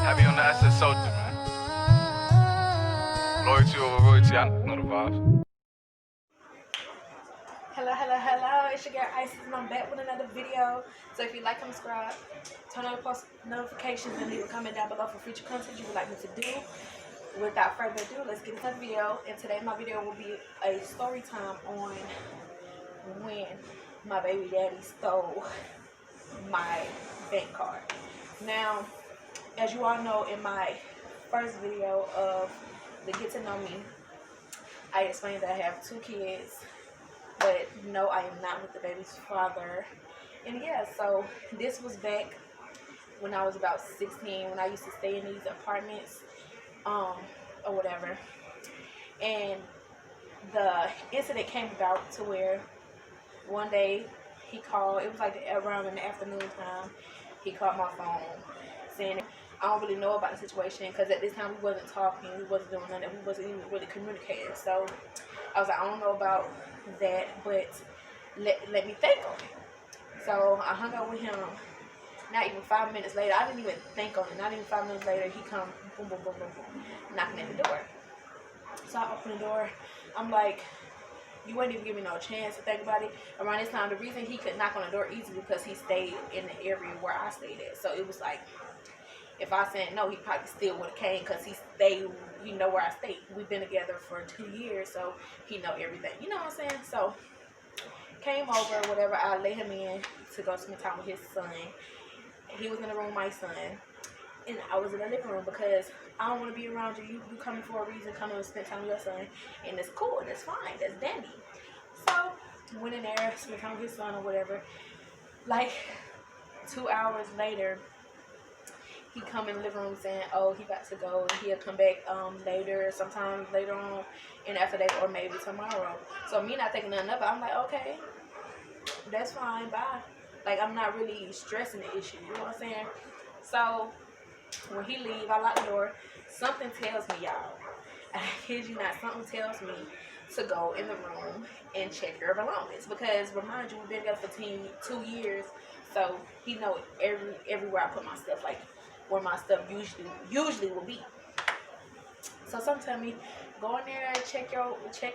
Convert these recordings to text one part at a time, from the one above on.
Heavy on the SS soldier, man. Loyalty over royalty, I know the vibes. Hello. It's your girl Isis, and I'm back with another video. So if you like and subscribe, turn on post notifications, and leave a comment down below for future content you would like me to do. Without further ado, let's get into the video. And today my video will be a story time on when my baby daddy stole my bank card. Now, as you all know, in my first video of the Get to Know Me, I explained that I have 2 kids, but no, I am not with the baby's father. And yeah, so this was back when I was about 16, when I used to stay in these apartments, or whatever. And the incident came about to where one day he called, it was like around in the afternoon time, he called my phone saying, I don't really know about the situation, because at this time we wasn't talking, we wasn't doing nothing, we wasn't even really communicating. So I was like, I don't know about that, but let me think on it. So I hung up with him. Not even 5 minutes later, I didn't even think on it. Not even 5 minutes later, he come boom, boom, boom, boom, boom, knocking at the door. So I open the door. I'm like, you wouldn't even give me no chance to think about it. Around this time, the reason he could knock on the door easily because he stayed in the area where I stayed at. So it was like, if I said no, he probably still would have came because he stayed, he know where I stayed. We've been together for 2 years, so he know everything. You know what I'm saying? So came over, whatever. I let him in to go spend time with his son. He was in the room with my son, and I was in the living room because I don't want to be around you. You coming for a reason, coming to spend time with your son, and it's cool, and it's fine, that's dandy. So went in there, spent time with his son or whatever. Like 2 hours later, he come in the living room saying, oh, he got to go, and he'll come back later, sometime later on, and after that, or maybe tomorrow. So me not thinking nothing of it, I'm like, okay, that's fine, bye. Like, I'm not really stressing the issue, you know what I'm saying? So when he leave, I lock the door. Something tells me, y'all, I kid you not, something tells me to go in the room and check your belongings. Because remind you, we've been together for 2 years, so he know everywhere I put my stuff, like where my stuff usually will be. So something tell me, go in there, check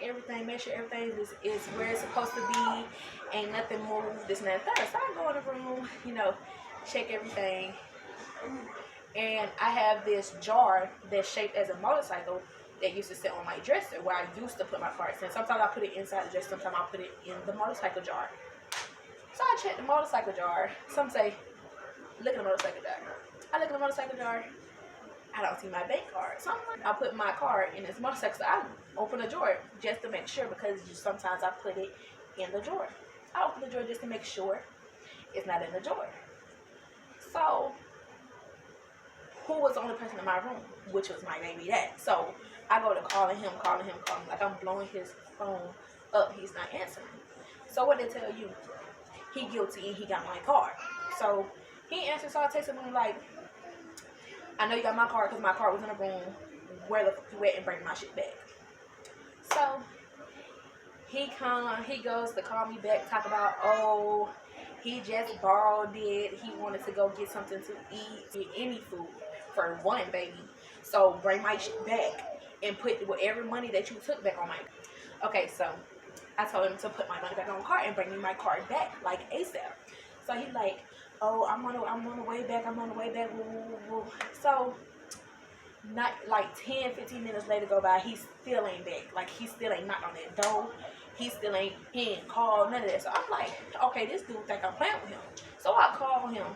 everything, make sure everything is where it's supposed to be, ain't nothing moved, this and that. So I go in the room, you know, check everything. And I have this jar that's shaped as a motorcycle that used to sit on my dresser where I used to put my cards in. Sometimes I put it inside the dresser, sometimes I put it in the motorcycle jar. So I check the motorcycle jar. Some say, look at the motorcycle jar. I look at the motorcycle jar. I don't see my bank card. So I put my card in this motorcycle. So I open the drawer just to make sure, because sometimes I put it in the drawer. I open the drawer just to make sure it's not in the drawer. So who was the only person in my room? Which was my baby dad. So I go to calling him, like I'm blowing his phone up. He's not answering. So what they tell you? He guilty and he got my card. So he answered. So I texted him like, I know you got my card because my card was in the room. Where the fuck you at, and bring my shit back. So he goes to call me back, talk about, oh, he just borrowed it. He wanted to go get something to eat, get any food for one, baby. So bring my shit back and put whatever money that you took back on my. Okay, so I told him to put my money back on the card and bring me my card back like ASAP. So he's like, oh, I'm on the way back. Woo, woo, woo. So not like 10-15 minutes later go by, he still ain't back. Like, he still ain't knocked on that door. He ain't called, none of that. So I'm like, okay, this dude think I'm playing with him. So I call him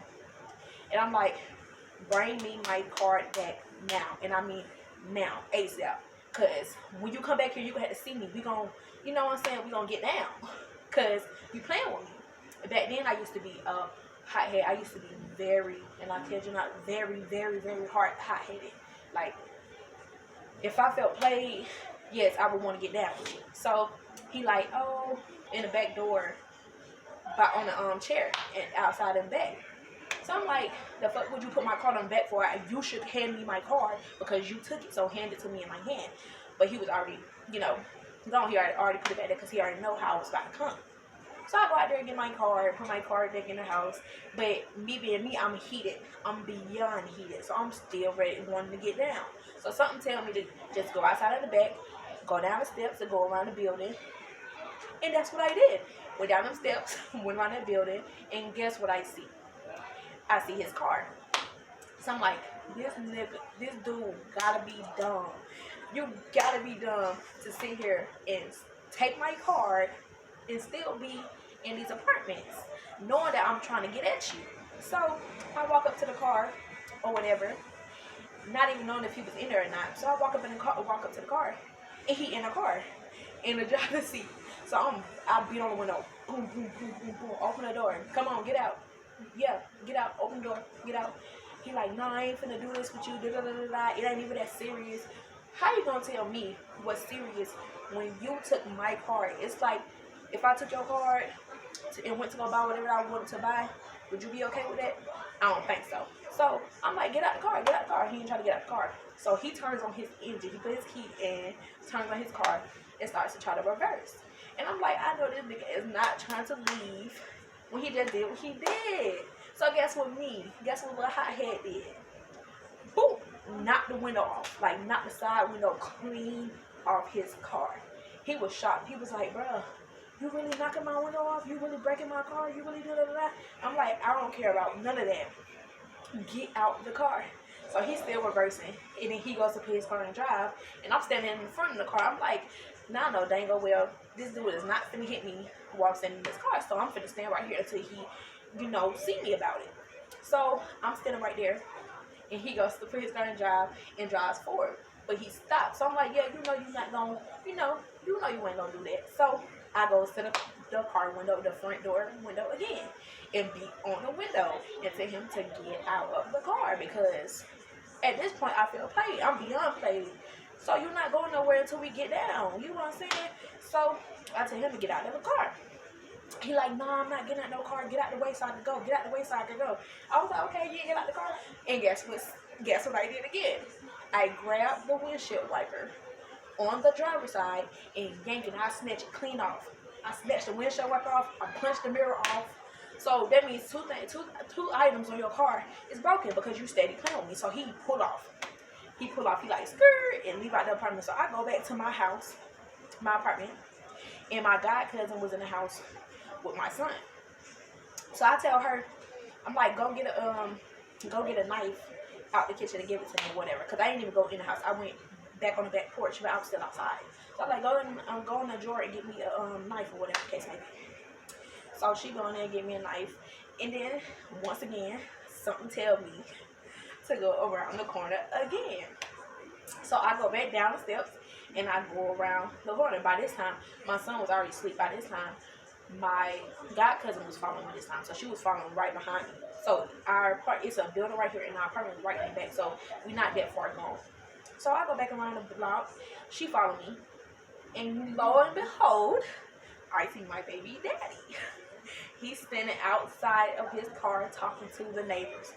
and I'm like, bring me my card back now. And I mean now, ASAP. Cause when you come back here, you gonna have to see me. We gonna, you know what I'm saying, we gonna get down. Cause you playing with me. Back then I used to be hothead. I used to be very, and I kid you not, very, very, very hot-headed. Like, if I felt played, yes, I would want to get down with you. So he like, oh, in the back door, on the chair and outside in the back. So I'm like, the fuck would you put my card on the back for? You should hand me my card because you took it, so hand it to me in my hand. But he was already, you know, gone. He already put it back there because he already know how I was about to come. So I go out there and get my card, put my card back in the house. But me being me, I'm heated. I'm beyond heated. So I'm still ready, wanting to get down. So something tell me to just go outside of the back, go down the steps and go around the building. And that's what I did. Went down them steps, went around that building, and guess what I see? I see his car. So I'm like, this nigga, this dude gotta be dumb. You gotta be dumb to sit here and take my card and still be in these apartments, knowing that I'm trying to get at you. So I walk up to the car or whatever, not even knowing if he was in there or not. So I walk up to the car, and he in the car, in the driver's seat. So I beat on the window, boom, boom, boom, boom, boom, open the door, come on, get out. Yeah, get out, open the door, get out. He like, no, I ain't finna do this with you, da da da da. It ain't even that serious. How you gonna tell me what's serious when you took my card? It's like, if I took your card and went to go buy whatever I wanted to buy, would you be okay with that? I don't think so. So I'm like, get out the car, get out the car. He ain't trying to get out the car. So he turns on his engine, he put his key in, turns on his car, and starts to try to reverse. And I'm like, I know this nigga is not trying to leave when he just did what he did. So guess what little hothead did? Boom! Knocked the window off. Like, knocked the side window clean off his car. He was shocked. He was like, bruh, you really knocking my window off? You really breaking my car? You really da-da-da-da? I'm like, I don't care about none of that. Get out the car. So he's still reversing. And then he goes to put his car in drive. And I'm standing in front of the car. I'm like, nah, no, dang oh well, this dude is not finna hit me while I'm standing in this car. So I'm finna stand right here until he, see me about it. So I'm standing right there. And he goes to put his car in drive and drives forward. But he stops. So I'm like, yeah, you're not gonna, you ain't gonna do that. So I go to the car window, the front door window again, and beat on the window and tell him to get out of the car, because at this point I feel played. I'm beyond played. So you're not going nowhere until we get down. You know what I'm saying? So I tell him to get out of the car. He like, no, I'm not getting out no car. Get out the way so I can go. Get out the way so I can go. I was like, okay, yeah, get out the car. And guess what I did again? I grabbed the windshield wiper on the driver's side and yanked it. I snatched it clean off. I snatched the windshield wiper off. I punched the mirror off. So that means two items on your car is broken because you steady playing with me. So he pulled off. He like, skirt, and leave out the apartment. So I go back to my house, my apartment, and my god cousin was in the house with my son. So I tell her, I'm like, go get a knife out the kitchen and give it to me, whatever. Cause I didn't even go in the house. I went back on the back porch, but I was still outside. So I'm like, go in the drawer and get me a knife or whatever the case may be. So she go in there and get me a knife, and then once again, something tell me to go around the corner again. So I go back down the steps and I go around the corner. By this time, my son was already asleep. By this time, my god cousin was following me this time, so she was following right behind me. So it's a building right here, and our apartment is right in the back, so we're not that far gone. So I go back around the block. She followed me, and lo and behold, I see my baby daddy. He's standing outside of his car talking to the neighbors.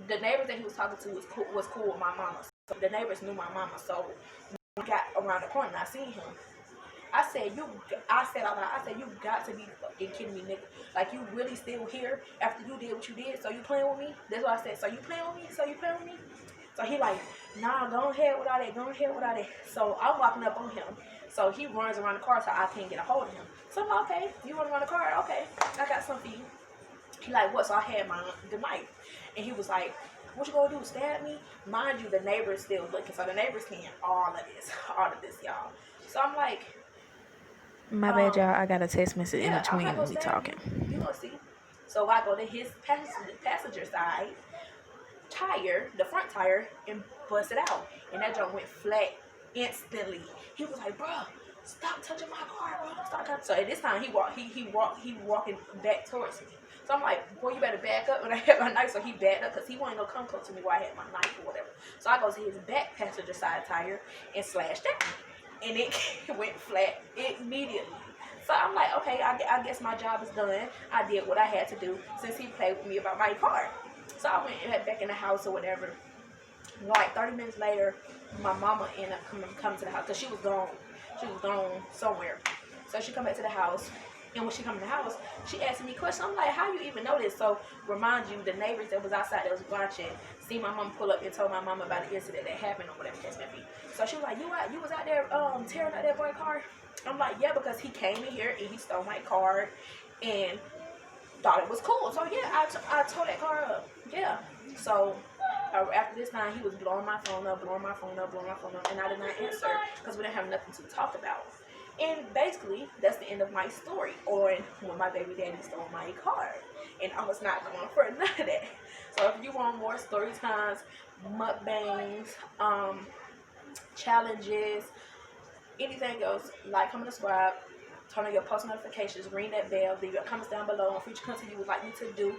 The neighbors that he was talking to was cool with my mama. So the neighbors knew my mama. So when we got around the corner and I seen him, I said, you got to be fucking kidding me, nigga. Like, you really still here after you did what you did? So you playing with me? That's what I said. So you playing with me? So he like, nah, go ahead with all that. So I'm walking up on him. So he runs around the car so I can't get a hold of him. So I'm like, okay, you run around the car? Okay, I got something for you. He like, what? So I had the knife. And he was like, what you gonna do, stab me? Mind you, the neighbor's still looking. So the neighbor's seeing all of this, y'all. So I'm like, my bad, y'all. I got a text message in between when we talking. You gonna see. So I go to his passenger side tire, the front tire, and bust it out. And that joint went flat instantly. He was like, bro, stop touching my car, bro. Stop touching. So at this time, he walking back towards me. So I'm like, boy, you better back up. When I had my knife, so he backed up because he wasn't gonna come close to me while I had my knife or whatever. So I go to his back passenger side tire and slashed that. And it went flat immediately. So I'm like, okay, I guess my job is done. I did what I had to do since he played with me about my car. So I went back in the house or whatever. Like 30 minutes later, my mama ended up coming to the house because she was gone. She was gone somewhere. So she come back to the house And when she come in the house, she asking me questions. I'm like, how you even know this? So remind you, the neighbors that was outside that was watching, see my mom pull up and told my mom about the incident that happened or whatever the case may be. So she was like, you was out there tearing out that boy car? I'm like, yeah, because he came in here and he stole my card and thought it was cool. So yeah, I tore that car up. Yeah. So after this time, he was blowing my phone up, and I did not answer because we didn't have nothing to talk about. And basically, that's the end of my story, or when my baby daddy stole my card. And I was not going for none of that. So if you want more story times, mukbangs, challenges, anything else, like, comment, subscribe, turn on your post notifications, ring that bell, leave your comments down below on future content you would like me to do.